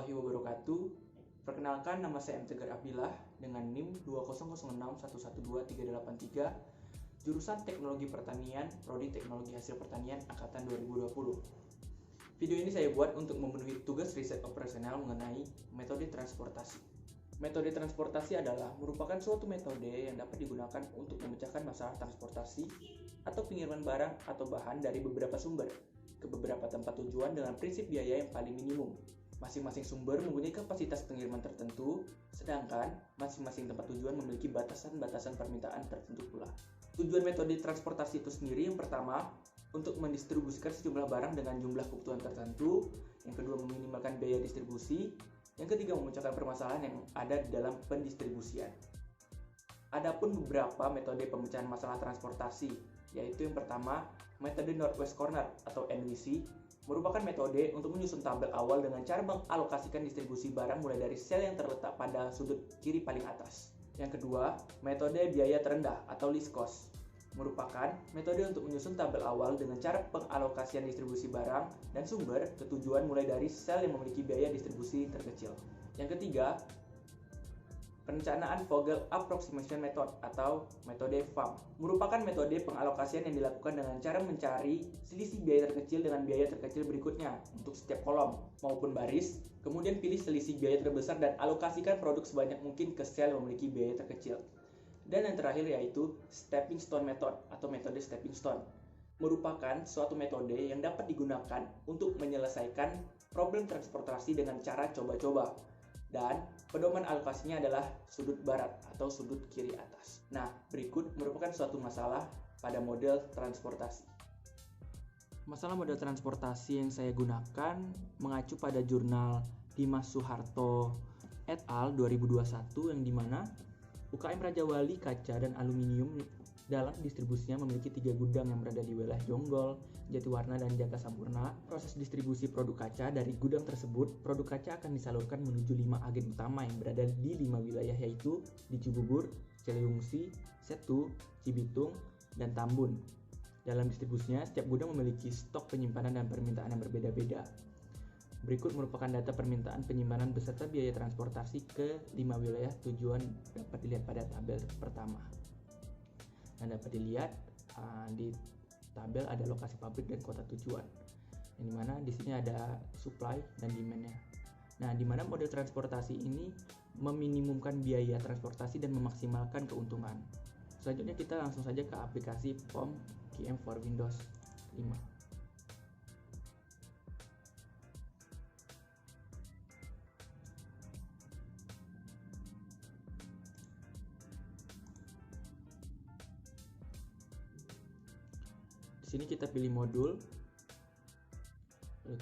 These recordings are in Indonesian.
warahmatullahi wabarakatuh. Perkenalkan, nama saya M. Tegar Abdillah dengan NIM 20061123883, jurusan Teknologi Pertanian, Prodi Teknologi Hasil Pertanian Angkatan 2020. Video ini saya buat untuk memenuhi tugas riset operasional mengenai metode transportasi. Metode transportasi adalah merupakan suatu metode yang dapat digunakan untuk memecahkan masalah transportasi atau pengiriman barang atau bahan dari beberapa sumber ke beberapa tempat tujuan dengan prinsip biaya yang paling minimum. Masing-masing sumber mempunyai kapasitas pengiriman tertentu, sedangkan masing-masing tempat tujuan memiliki batasan-batasan permintaan tertentu pula. Tujuan metode transportasi itu sendiri yang pertama, untuk mendistribusikan sejumlah barang dengan jumlah kebutuhan tertentu. Yang kedua, meminimalkan biaya distribusi. Yang ketiga, memecahkan permasalahan yang ada di dalam pendistribusian. Adapun beberapa metode pemecahan masalah transportasi, yaitu yang pertama, metode Northwest Corner atau NWC, merupakan metode untuk menyusun tabel awal dengan cara mengalokasikan distribusi barang mulai dari sel yang terletak pada sudut kiri paling atas. Yang kedua, metode biaya terendah atau least cost, merupakan metode untuk menyusun tabel awal dengan cara pengalokasian distribusi barang dan sumber ke tujuan mulai dari sel yang memiliki biaya distribusi terkecil. Yang ketiga, perencanaan Vogel Approximation Method atau metode FAM, merupakan metode pengalokasian yang dilakukan dengan cara mencari selisih biaya terkecil dengan biaya terkecil berikutnya untuk setiap kolom maupun baris, kemudian pilih selisih biaya terbesar dan alokasikan produk sebanyak mungkin ke sel yang memiliki biaya terkecil. Dan yang terakhir yaitu Stepping Stone Method atau metode Stepping Stone, merupakan suatu metode yang dapat digunakan untuk menyelesaikan problem transportasi dengan cara coba-coba. Dan pedoman alokasinya adalah sudut barat atau sudut kiri atas. Nah, berikut merupakan suatu masalah pada model transportasi. Masalah model transportasi yang saya gunakan mengacu pada jurnal Dimas Suharto et al. 2021 yang dimana UKM Raja Wali Kaca dan Aluminium dalam distribusinya memiliki 3 gudang yang berada di wilayah Jonggol, Jatiwarna, dan Jaga Sampurna. Proses distribusi produk kaca dari gudang tersebut, produk kaca akan disalurkan menuju 5 agen utama yang berada di 5 wilayah, yaitu di Cibubur, Ciliwungsi, Setu, Cibitung, dan Tambun. Dalam distribusinya, setiap gudang memiliki stok penyimpanan dan permintaan yang berbeda-beda. Berikut merupakan data permintaan penyimpanan beserta biaya transportasi ke 5 wilayah tujuan dapat dilihat pada tabel pertama. Nah, dapat dilihat di tabel ada lokasi pabrik dan kota tujuan. Yang dimana di sini ada supply dan demand-nya. Nah, di mana model transportasi ini meminimumkan biaya transportasi dan memaksimalkan keuntungan. Selanjutnya kita langsung saja ke aplikasi POM QM for Windows 5. Di sini kita pilih modul,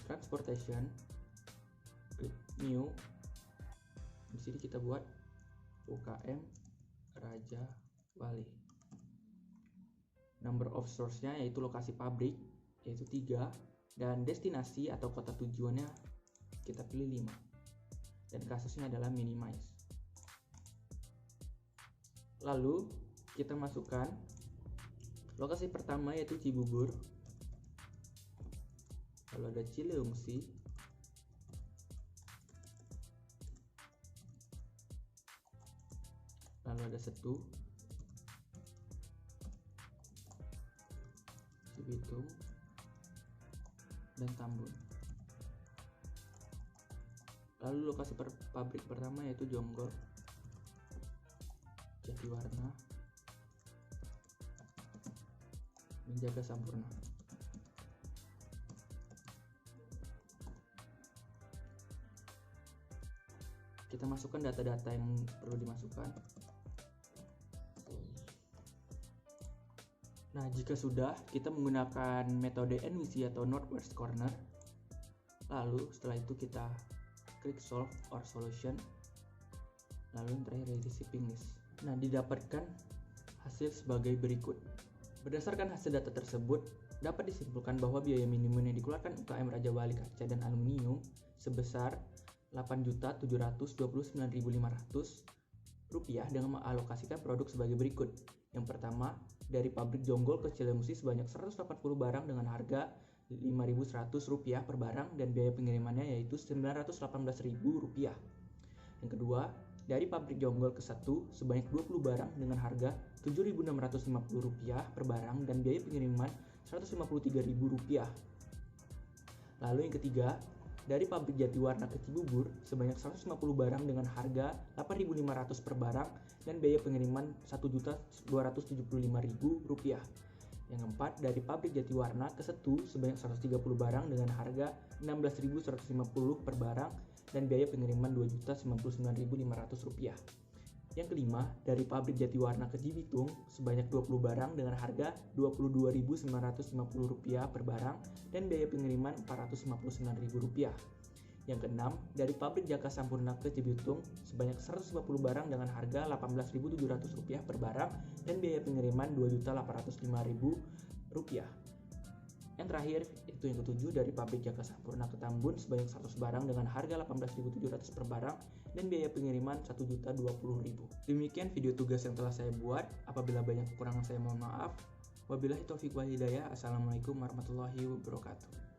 transportation, klik new. Di sini kita buat UKM Raja Wali. Number of source-nya yaitu lokasi pabrik yaitu 3, dan destinasi atau kota tujuannya kita pilih 5. Dan kasusnya adalah minimize. Lalu kita masukkan lokasi pertama yaitu Cibubur, lalu ada Ciliwungsi, lalu ada Setu, Cibitung, dan Tambun. Lalu lokasi pabrik pertama yaitu Jonggol, Jatiwarna, Jaga Sampurna. Kita masukkan data-data yang perlu dimasukkan. Nah, jika sudah, kita menggunakan metode NWC atau Northwest Corner. Lalu setelah itu kita klik Solve or Solution. Lalu yang terakhir yaitu Shipping List. Nah, didapatkan hasil sebagai berikut. Berdasarkan hasil data tersebut, dapat disimpulkan bahwa biaya minimum yang dikeluarkan UKM Raja Wali Kaca dan Aluminium sebesar Rp8.079.500 dengan mengalokasikan produk sebagai berikut. Yang pertama, dari pabrik Jonggol ke Ciliwungsi sebanyak 180 barang dengan harga Rp5.100 per barang dan biaya pengirimannya yaitu Rp918.000. Yang kedua, dari pabrik Jonggol ke 1 sebanyak 20 barang dengan harga Rp7.650 per barang dan biaya pengiriman Rp153.000. Lalu yang ketiga, dari pabrik Jatiwarna ke Cibubur sebanyak 150 barang dengan harga Rp8.500 per barang dan biaya pengiriman Rp1.275.000. Yang keempat, dari pabrik Jatiwarna ke Setu sebanyak 130 barang dengan harga Rp16.150 per barang dan biaya pengiriman Rp2.099.500. Yang kelima, dari pabrik Jatiwarna ke Cibitung sebanyak 20 barang dengan harga Rp22.950 per barang dan biaya pengiriman Rp459.000. Yang keenam, dari pabrik Jaka Sampurna ke Cibitung sebanyak 150 barang dengan harga Rp18.700 per barang dan biaya pengiriman Rp2.805.000. Yang terakhir, itu yang ketujuh, dari pabrik Jaka Sampurna ke Tambun sebanyak 100 barang dengan harga Rp18.700 per barang dan biaya pengiriman Rp1.020.000. Demikian video tugas yang telah saya buat. Apabila banyak kekurangan saya mohon maaf. Wabillahi taufiq wal hidayah. Assalamualaikum warahmatullahi wabarakatuh.